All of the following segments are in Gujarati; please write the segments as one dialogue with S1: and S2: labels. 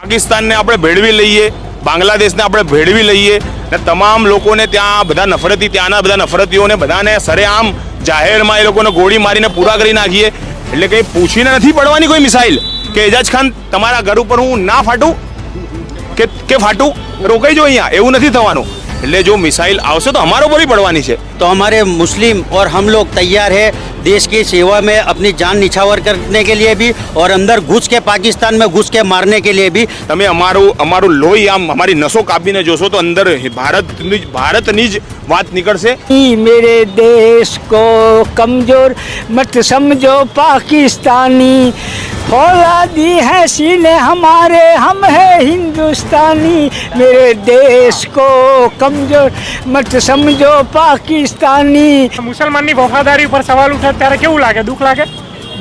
S1: પાકિસ્તાનને આપણે ભેળવી લઈએ, બાંગ્લાદેશને આપણે ભેળવી લઈએ ને તમામ લોકોને ત્યાં બધા નફરતી ત્યાંના બધા નફરતીઓને બધાને સરેઆમ જાહેરમાં એ લોકોને ગોળી મારીને પૂરા કરી નાખીએ. એટલે કંઈ પૂછીને નથી પડવાની કોઈ મિસાઇલ કે એજાજ ખાન તમારા ઘર ઉપર હું ના ફાટું કે ફાટું, રોકાઈ જો અહીંયા, એવું નથી થવાનું. એટલે જો મિસાइल आवश्य तो हमारे ऊपर ही पड़वानी है.
S2: तो हमारे मुस्लिम और हम लोग तैयार है देश की सेवा में अपनी जान निछावर करने के लिए भी और अंदर घुस के पाकिस्तान में घुस के मारने के लिए भी.
S1: તમે અમારું લોહી આમ અમારી નસો કાપીને જોશો તો અંદર ભારતની જ વાત નીકળશે.
S3: मेरे देश को कमजोर मत समझो पाकिस्तानी, फौलादी है सीने हमारे हम है हिंदुस्तानी, मेरे देश को कमजोर मत समझो पाकिस्तानी.
S4: મુસલમાનની વફાદારી ઉપર સવાલ ઉઠે ત્યારે કેવું લાગે? દુઃખ લાગે?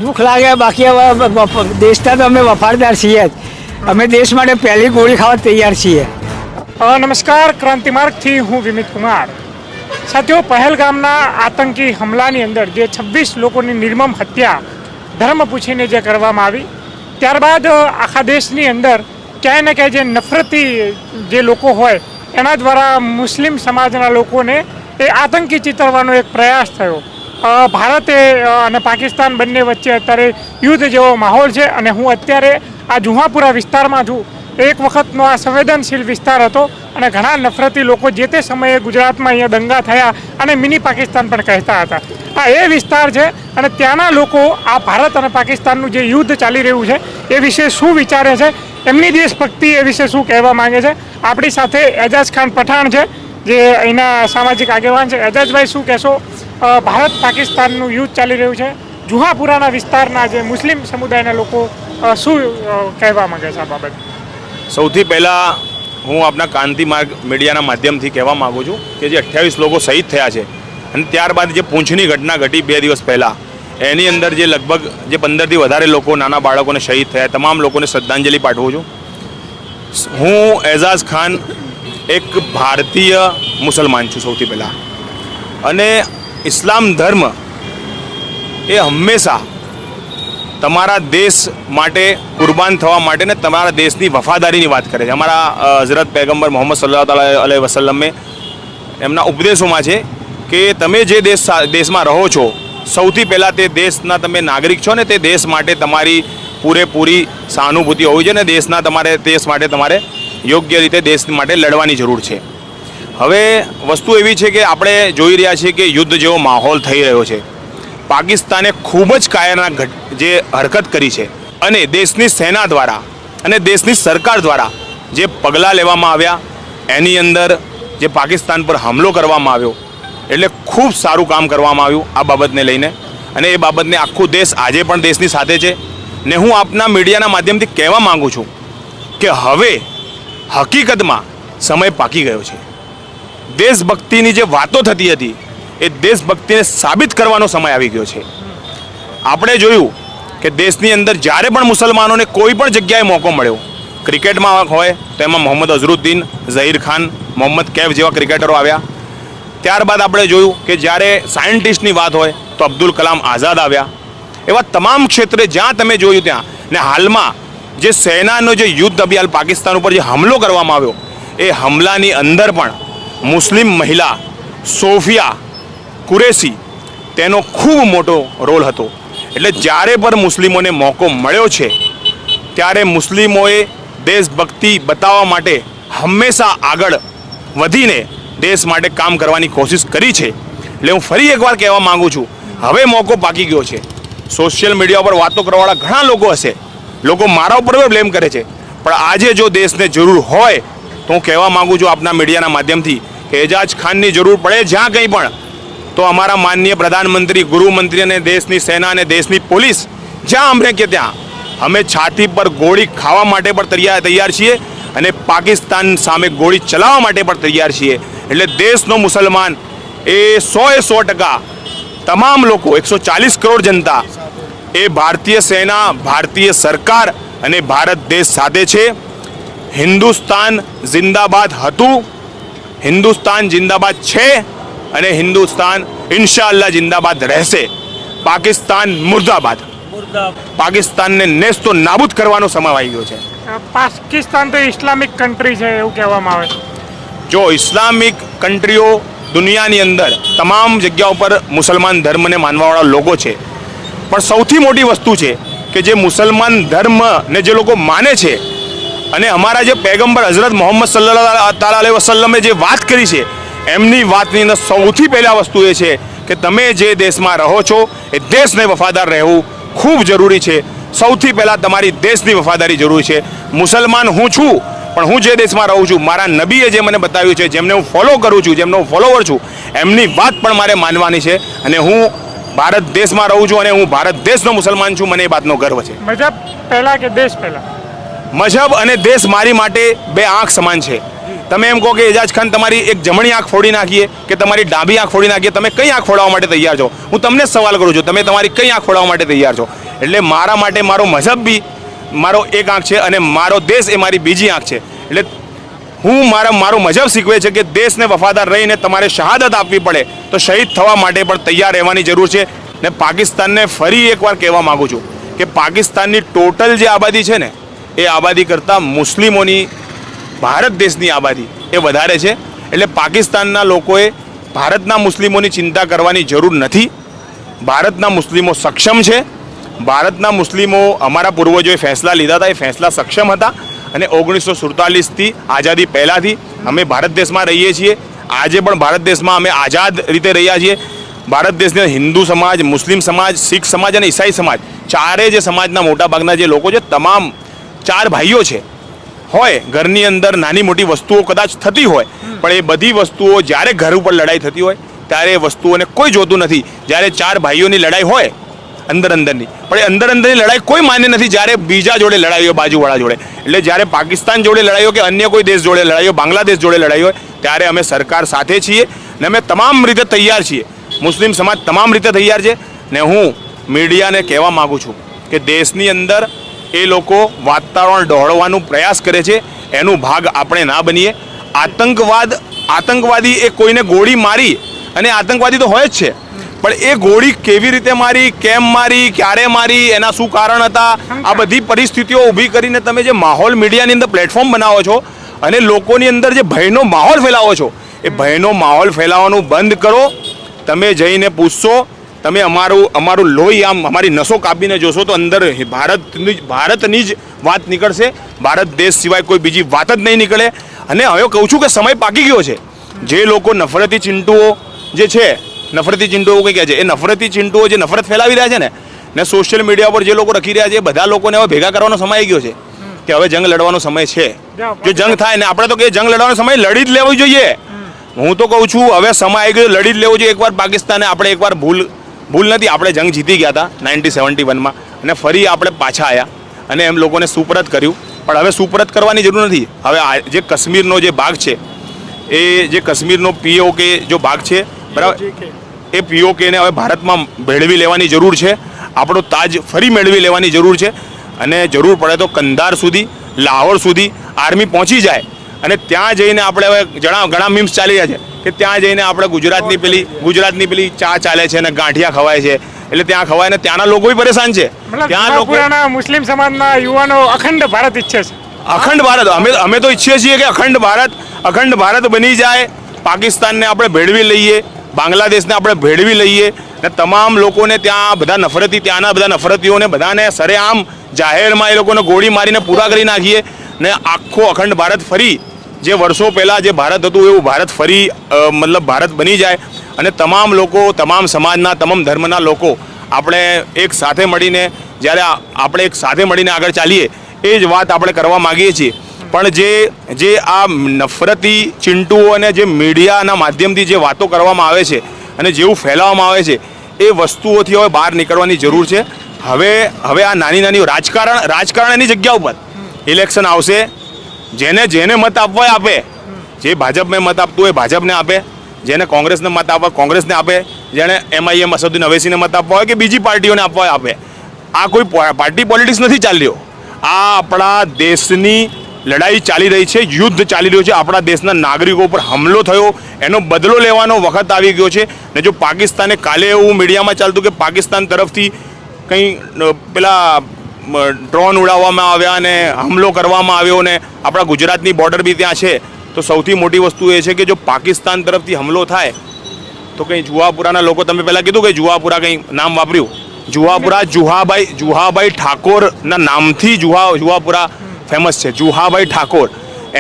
S3: દુઃખ લાગે, બાકી હવે દેશના તો અમે વફાદાર છીએ જ. અમે દેશ માટે પહેલી ગોળી ખાવા તૈયાર છીએ.
S4: નમસ્કાર, ક્રાંતિમાર્ગથી હું વિમિત કુમાર. સાથીઓ, પહેલગામના આતંકી હુમલાની અંદર જે 26 લોકોની નિર્મમ હત્યા ધર્મ પૂછીને જે કરવામાં આવી, ત્યારબાદ આખા દેશની અંદર ક્યાંય ને ક્યાંય જે નફરતી જે લોકો હોય એના દ્વારા મુસ્લિમ સમાજના લોકોને એ આતંકી ચિતરવાનો એક પ્રયાસ થયો. ભારતે અને પાકિસ્તાન બંને વચ્ચે અત્યારે યુદ્ધ જેવો માહોલ છે અને હું અત્યારે આ જુહાપુરા વિસ્તારમાં છું. એક વખતનો આ સંવેદનશીલ વિસ્તાર હતો અને ઘણા નફરતી લોકો જે તે સમયે ગુજરાતમાં અહીંયા દંગા થયા અને મિની પાકિસ્તાન પણ કહેતા હતા. આ એ વિસ્તાર છે અને ત્યાંના લોકો આ ભારત અને પાકિસ્તાનનું જે યુદ્ધ ચાલી રહ્યું છે એ વિશે શું વિચારે છે, એમની દેશભક્તિ એ વિશે શું કહેવા માંગે છે. આપણી સાથે એજાજ ખાન પઠાણ છે જે અહીંના સામાજિક આગેવાન છે. એજાજભાઈ, શું કહેશો? ભારત પાકિસ્તાનનું યુદ્ધ ચાલી રહ્યું છે, જુહાપુરાના વિસ્તારના જે મુસ્લિમ સમુદાયના લોકો શું કહેવા માંગે છે આ બાબત?
S1: સૌથી પહેલાં હું આપણા ક્રાંતિ માર્ગ મીડિયાના માધ્યમથી કહેવા માગું છું કે જે 28 લોકો શહીદ થયા છે અને ત્યારબાદ જે પૂંછની ઘટના ઘટી 2 દિવસ પહેલાં, એની અંદર જે લગભગ જે 15થી વધારે લોકો નાના બાળકોને શહીદ થયા, તમામ લોકોને શ્રદ્ધાંજલિ પાઠવું છું. હું એજાજ ખાન એક ભારતીય મુસલમાન છું સૌથી પહેલાં, અને ઇસ્લામ ધર્મ એ હંમેશા તમારા દેશ માટે કુરબાન થવા માટે ને તમારા દેશની વફાદારીની વાત કરે છે. અમારા હઝરત પૈગંબર મોહમ્મદ સલ્લલ્લાહુ અલૈહિ વસલ્લમે એમના ઉપદેશોમાં છે કે તમે જે દેશમાં રહો છો, સૌથી પહેલાં તે દેશના તમે નાગરિક છો ને તે દેશ માટે તમારી પૂરેપૂરી સહાનુભૂતિ હોવી જોઈએ ને દેશ માટે તમારે યોગ્ય રીતે દેશ માટે લડવાની જરૂર છે. હવે વસ્તુ એવી છે કે આપણે જોઈ રહ્યા છીએ કે યુદ્ધ જેવો માહોલ થઈ રહ્યો છે. પાકિસ્તાને ખૂબ જ કાયરના જે હરકત કરી છે અને દેશની સેના દ્વારા અને દેશની સરકાર દ્વારા જે પગલાં લેવામાં આવ્યા એની અંદર જે પાકિસ્તાન પર હુમલો કરવામાં આવ્યો, એટલે ખૂબ સારું કામ કરવામાં આવ્યું આ બાબતને લઈને. અને એ બાબતને આખો દેશ આજે પણ દેશની સાથે છે. ને હું આપના મીડિયાના માધ્યમથી કહેવા માગું છું કે હવે હકીકતમાં સમય પાકી ગયો છે. દેશભક્તિની જે વાતો થતી હતી એ દેશભક્તિને સાબિત કરવાનો સમય આવી ગયો છે. આપણે જોયું કે દેશની અંદર જ્યારે પણ મુસલમાનોને કોઈ પણ જગ્યાએ મોકો મળ્યો, ક્રિકેટમાં હોય તો એમાં મોહમ્મદ અઝરુદ્દીન, ઝહીર ખાન, મોહમ્મદ કૈફ જેવા ક્રિકેટરો આવ્યા. ત્યારબાદ આપણે જોયું કે જ્યારે સાયન્ટિસ્ટની વાત હોય તો અબ્દુલ કલામ આઝાદ આવ્યા. એવા તમામ ક્ષેત્રે જ્યાં તમે જોયું ત્યાં. ને હાલમાં જે સેનાનો જે યુદ્ધ અભિયાન પાકિસ્તાન ઉપર જે હુમલો કરવામાં આવ્યો, એ હુમલાની અંદર પણ મુસ્લિમ મહિલા સોફિયા કુરેશી તેનો ખૂબ મોટો રોલ હતો. એટલે જ્યારે પણ મુસ્લિમોને મોકો મળ્યો છે ત્યારે મુસ્લિમોએ દેશભક્તિ બતાવવા માટે હંમેશા આગળ વધીને દેશ માટે કામ કરવાની કોશિશ કરી છે. એટલે હું ફરી એકવાર કહેવા માગું છું, હવે મોકો પાકી ગયો છે. સોશિયલ મીડિયા પર વાતો કરવાવાળા ઘણા લોકો હશે, લોકો મારા ઉપર બ્લેમ કરે છે, પણ આજે જો દેશને જરૂર હોય તો હું કહેવા માગું છું આપના મીડિયાના માધ્યમથી કે એજાજ ખાનની જરૂર પડે જ્યાં કંઈ પણ, તો અમારા માનનીય પ્રધાનમંત્રી, ગૃહમંત્રી અને દેશની સેના અને દેશની પોલીસ જ્યાં અમને કે ત્યાં અમે છાતી પર ગોળી ખાવા માટે પણ તૈયાર છીએ અને પાકિસ્તાન સામે ગોળી ચલાવવા માટે પણ તૈયાર છીએ. એટલે દેશનો મુસલમાન એ 100% તમામ લોકો 140 કરોડ જનતા એ ભારતીય સેના, ભારતીય સરકાર અને ભારત દેશ સાથે છે. હિન્દુસ્તાન જિંદાબાદ હતું, હિન્દુસ્તાન જિંદાબાદ છે અને હિન્દુસ્તાન ઇન્શાઅલ્લાહ જિંદાબાદ રહેશે. પાકિસ્તાન મુર્દાબાદ. પાકિસ્તાનને નેસ્તો નાબૂદ કરવાનો સમય આવી ગયો છે.
S4: પાકિસ્તાન તો ઇસ્લામિક કન્ટ્રી છે એવું કહેવામાં આવે છે.
S1: જો ઇસ્લામિક કન્ટ્રીઓ દુનિયાની અંદર તમામ જગ્યાઓ પર મુસલમાન ધર્મને માનવાવાળા લોકો છે, પણ સૌથી મોટી વસ્તુ છે કે જે મુસલમાન ધર્મને જે લોકો માને છે અને અમારા જે પૈગંબર હઝરત મોહમ્મદ સલ્લલ્લાહુ અલૈહિ વસલ્લમે જે વાત કરી છે એમની વાતની અંદર સૌથી પહેલા વસ્તુ એ છે કે તમે જે દેશમાં રહો છો એ દેશને વફાદાર રહેવું ખૂબ જરૂરી છે. સૌથી પહેલાં તમારી દેશની વફાદારી જરૂરી છે. મુસલમાન હું છું, પણ હું જે દેશમાં રહું છું મારા નબીએ જે મને બતાવ્યું છે, જેમને હું ફોલો કરું છું, જેમનો હું ફોલોવર છું, એમની વાત પણ મારે માનવાની છે. અને હું ભારત દેશમાં રહું છું અને હું ભારત દેશનો મુસલમાન છું, મને એ વાતનો ગર્વ છે.
S4: મજહબ પહેલા કે દેશ પહેલા?
S1: મજહબ અને દેશ મારી માટે બે આંખ સમાન છે. તમે એમ કહો કે એજાજ ખાન તમારી એક જમણી આંખ ફોડી નાખીએ કે તમારી ડાબી આંખ ફોડી નાખીએ, તમે કઈ આંખ ફોડવા માટે તૈયાર છો? હું તમને જ સવાલ કરું છું, તમે તમારી કઈ આંખ ફોડવા માટે તૈયાર છો? એટલે મારા માટે મારો મજહબ બી મારો એક આંખ છે અને મારો દેશ એ મારી બીજી આંખ છે. એટલે હું મારો મજહબ શીખવે છે કે દેશને વફાદાર રહીને તમારે શહાદત આપવી પડે તો શહીદ થવા માટે પણ તૈયાર રહેવાની જરૂર છે. ને પાકિસ્તાનને ફરી એકવાર કહેવા માગું છું કે પાકિસ્તાનની ટોટલ જે આબાદી છે ને એ આબાદી કરતાં મુસ્લિમોની ભારત દેશની આબાદી એ વધારે છે. એટલે પાકિસ્તાનના લોકોએ ભારતના મુસ્લિમોની ચિંતા કરવાની જરૂર નથી. ભારતના મુસ્લિમો સક્ષમ છે. ભારતના મુસ્લિમો અમારા પૂર્વજોએ ફેંસલા લીધા હતા, એ ફેંસલા સક્ષમ હતા. અને 1947થી આઝાદી પહેલાંથી અમે ભારત દેશમાં રહીએ છીએ. આજે પણ ભારત દેશમાં અમે આઝાદ રીતે રહ્યા છીએ. ભારત દેશની હિન્દુ સમાજ, મુસ્લિમ સમાજ, શીખ સમાજ અને ઈસાઈ સમાજ, ચારે જે સમાજના મોટાભાગના જે લોકો છે, તમામ 4 ભાઈઓ છે. હોય ઘરની અંદર નાની મોટી વસ્તુઓ કદાચ થતી હોય, પણ એ બધી વસ્તુઓ જ્યારે ઘર ઉપર લડાઈ થતી હોય ત્યારે એ વસ્તુઓને કોઈ જોતું નથી. જ્યારે 4 ભાઈઓની લડાઈ હોય અંદરની, પણ એ અંદરની લડાઈ કોઈ માન્ય નથી જ્યારે બીજા જોડે લડાઈ હોય, બાજુવાળા જોડે. એટલે જ્યારે પાકિસ્તાન જોડે લડાઈ હોય કે અન્ય કોઈ દેશ જોડે લડાઈ હોય, બાંગ્લાદેશ જોડે લડાઈ હોય, ત્યારે અમે સરકાર સાથે છીએ ને અમે તમામ રીતે તૈયાર છીએ. મુસ્લિમ સમાજ તમામ રીતે તૈયાર છે. ને હું મીડિયાને કહેવા માગું છું કે દેશની અંદર એ લોકો વાતાવરણ ડહોળવાનો પ્રયાસ કરે છે, એનો ભાગ આપણે ના બનીએ. આતંકવાદી એ કોઈને ગોળી મારી, અને આતંકવાદી તો હોય જ છે, પણ એ ગોળી કેવી રીતે મારી, કેમ મારી, ક્યારે મારી, એના શું કારણ હતા, આ બધી પરિસ્થિતિઓ ઊભી કરીને તમે જે માહોલ મીડિયાની અંદર પ્લેટફોર્મ બનાવો છો અને લોકોની અંદર જે ભયનો માહોલ ફેલાવો છો, એ ભયનો માહોલ ફેલાવવાનું બંધ કરો. તમે જઈને પૂછશો, તમે અમારું લોહી આમ અમારી નસો કાપીને જોશો તો અંદર ભારતની જ વાત નીકળશે. ભારત દેશ સિવાય કોઈ બીજી વાત જ નહીં નીકળે. અને હવે કહું છું કે સમય પાકી ગયો છે. જે લોકો નફરતી ચિંટુઓ જે છે, નફરતી ચિંટુઓ કંઈ કહે છે, એ નફરતી ચિંટુઓ જે નફરત ફેલાવી રહ્યા છે ને સોશિયલ મીડિયા પર જે લોકો રખી રહ્યા છે, એ બધા લોકોને હવે ભેગા કરવાનો સમય આવી ગયો છે કે હવે જંગ લડવાનો સમય છે. જો જંગ થાય ને આપણે તો કે જંગ લડવાનો સમય લડી જ લેવો જોઈએ. હું તો કહું છું હવે સમય આવી ગયો, લડી જ લેવો જોઈએ. એકવાર પાકિસ્તાને આપણે એકવાર ભૂલ નથી, આપણે જંગ જીતી ગયા હતા 1971માં અને ફરી આપણે પાછા આવ્યા અને એમ લોકોને સુપરત કર્યું. પણ હવે સુપરત કરવાની જરૂર નથી. હવે જે કાશ્મીરનો જે ભાગ છે, એ જે કાશ્મીરનો POK જો ભાગ છે, બરાબર, એ POKને હવે ભારતમાં મેળવી લેવાની જરૂર છે. આપણો તાજ ફરી મેળવી લેવાની જરૂર છે. અને જરૂર પડે તો કંધાર સુધી, લાહોર સુધી આર્મી પહોંચી જાય અને ત્યાં જઈને આપણે હવે ઘણા મીમ્સ ચાલી રહ્યા છે કે ત્યાં જઈને આપણે ગુજરાતની પેલી ચા ચાલે છે અને ગાંઠિયા ખવાય છે, એટલે ત્યાં ખવાય ને ત્યાંના લોકો પરેશાન છે. ત્યાં લોકો
S4: મુસ્લિમ સમાજના યુવાનો અખંડ ભારત ઈચ્છે છે.
S1: અખંડ ભારત અમે તો ઈચ્છીએ છીએ કે અખંડ ભારત બની જાય. પાકિસ્તાનને આપણે ભેળવી લઈએ, બાંગ્લાદેશને આપણે ભેળવી લઈએ ને તમામ લોકોને ત્યાંના બધા નફરતીઓને બધાને સરેઆમ જાહેરમાં એ લોકોને ગોળી મારીને પૂરા કરી નાખીએ ને આખો અખંડ ભારત ફરી જે વર્ષો પહેલાં જે ભારત હતું એવું ભારત ફરી મતલબ ભારત બની જાય. અને તમામ લોકો, તમામ સમાજના, તમામ ધર્મના લોકો આપણે એક સાથે મળીને જ્યારે આપણે એક સાથે મળીને આગળ ચાલીએ, એ જ વાત આપણે કરવા માગીએ છીએ. પણ જે આ નફરતી ચિંટુઓ અને જે મીડિયાના માધ્યમથી જે વાતો કરવામાં આવે છે અને જેવું ફેલાવવામાં આવે છે, એ વસ્તુઓથી હવે બહાર નીકળવાની જરૂર છે. હવે આ નાની રાજકારણ એની જગ્યા ઉપર ઇલેક્શન આવશે, જેને મત આપવો હોય આપે, જે ભાજપને મત આપતું હોય ભાજપને આપે, જેને કોંગ્રેસને મત આપવા કોંગ્રેસને આપે, જેને MIM અસદુદ્દીન અવૈસીને મત આપવા હોય કે બીજી પાર્ટીઓને આપવા હોય આપે. આ કોઈ પાર્ટી પોલિટિક્સ નથી ચાલી રહ્યો. આ આપણા દેશની લડાઈ ચાલી રહી છે, યુદ્ધ ચાલી રહ્યું છે. આપણા દેશના નાગરિકો પર હુમલો થયો, એનો બદલો લેવાનો વખત આવી ગયો છે. ને જો પાકિસ્તાને કાલે એવું મીડિયામાં ચાલતું કે પાકિસ્તાન તરફથી કંઈ પેલા ડ્રોન ઉડાવવામાં આવ્યા અને હુમલો કરવામાં આવ્યો ને આપણા ગુજરાતની બોર્ડર બી ત્યાં છે, તો સૌથી મોટી વસ્તુ એ છે કે જો પાકિસ્તાન તરફથી હુમલો થાય તો કંઈ જુહાપુરાના લોકો, તમે પહેલાં કીધું કે જુહાપુરા કંઈ નામ વાપર્યું, જુહાપુરા જુહાભાઈ ઠાકોરના નામથી જુહાપુરા ફેમસ છે. જુહાભાઈ ઠાકોર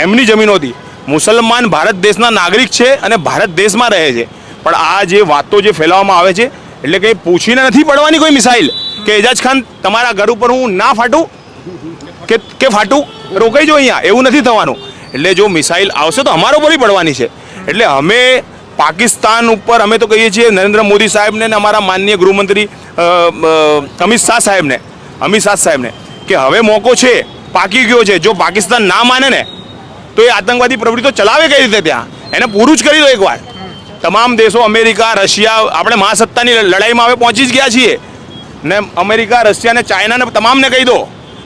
S1: એમની જમીનોથી મુસલમાન ભારત દેશના નાગરિક છે અને ભારત દેશમાં રહે છે, પણ આ જે વાતો જે ફેલાવવામાં આવે છે એટલે કંઈ પૂછીને નથી પડવાની કોઈ મિસાઇલ કે એજાજ ખાન તમારા ઘર ઉપર હું ના ફાટું કે ફાટું, રોકાઈ જો અહીંયા, એવું નથી થવાનું. એટલે જો મિસાઇલ આવશે તો અમારા ઉપર પડવાની છે. એટલે અમે પાકિસ્તાન ઉપર અમે તો કહીએ છીએ નરેન્દ્ર મોદી સાહેબને ને અમારા માનનીય ગૃહમંત્રી અમિત શાહ સાહેબને કે હવે મોકો છે, પાકી ગયો છે. જો પાકિસ્તાન ના માને ને તો એ આતંકવાદી પ્રવૃત્તિઓ ચલાવે કઈ રીતે, ત્યાં એને પૂરું જ કરી દો એકવાર. તમામ દેશો અમેરિકા, રશિયા, આપણે મહાસત્તાની લડાઈમાં હવે પહોંચી જ ગયા છીએ ને અમેરિકા, રશિયા ને ચાઇનાને તમામને કહી દો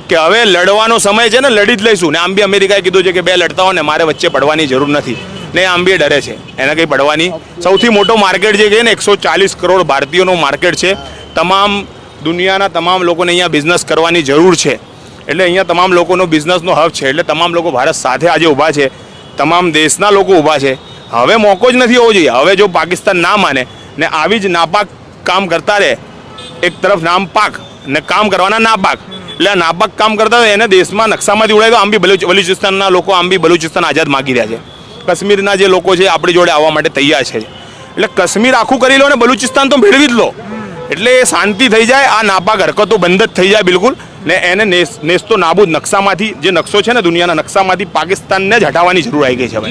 S1: કે હવે લડવાનો સમય છે ને, લડી જ લઈશું. ને આમ બી અમેરિકાએ કીધું છે કે બે લડતા હોય ને મારે વચ્ચે પડવાની જરૂર નથી, ને આમ બી ડરે છે એને કંઈ પડવાની. સૌથી મોટો માર્કેટ જે છે ને 140 કરોડ ભારતીયોનો માર્કેટ છે. તમામ દુનિયાના તમામ લોકોને અહીંયા બિઝનેસ કરવાની જરૂર છે. એટલે અહીંયા તમામ લોકોનો બિઝનેસનો હબ છે. એટલે તમામ લોકો ભારત સાથે આજે ઊભા છે, તમામ દેશના લોકો ઊભા છે. હવે મોકો જ નથી હોવો જોઈએ. હવે જો પાકિસ્તાન ના માને ને આવી જ નાપાક કામ કરતા રહે, એક તરફ નામ પાક ને કામ કરવાના નાપાક, એટલે આ નાપાક કામ કરતા હોય એને દેશમાં નકશામાંથી ઉડાય તો આમ બી બલુચિસ્તાનના લોકો આમ બી બલુચિસ્તાન આઝાદ માગી રહ્યા છે. કાશ્મીરના જે લોકો છે આપણી જોડે આવવા માટે તૈયાર છે. એટલે કાશ્મીર આખું કરી લો ને બલુચિસ્તાન તો મેળવી જ લો, એટલે એ શાંતિ થઈ જાય, આ નાપાક હરકતો બંધ જ થઈ જાય બિલકુલ. ને એને નેસ્તો નાબૂદ નકશામાંથી, જે નકશો છે ને દુનિયાના નકશામાંથી પાકિસ્તાનને જ હટાવવાની જરૂર આવી ગઈ છે હવે.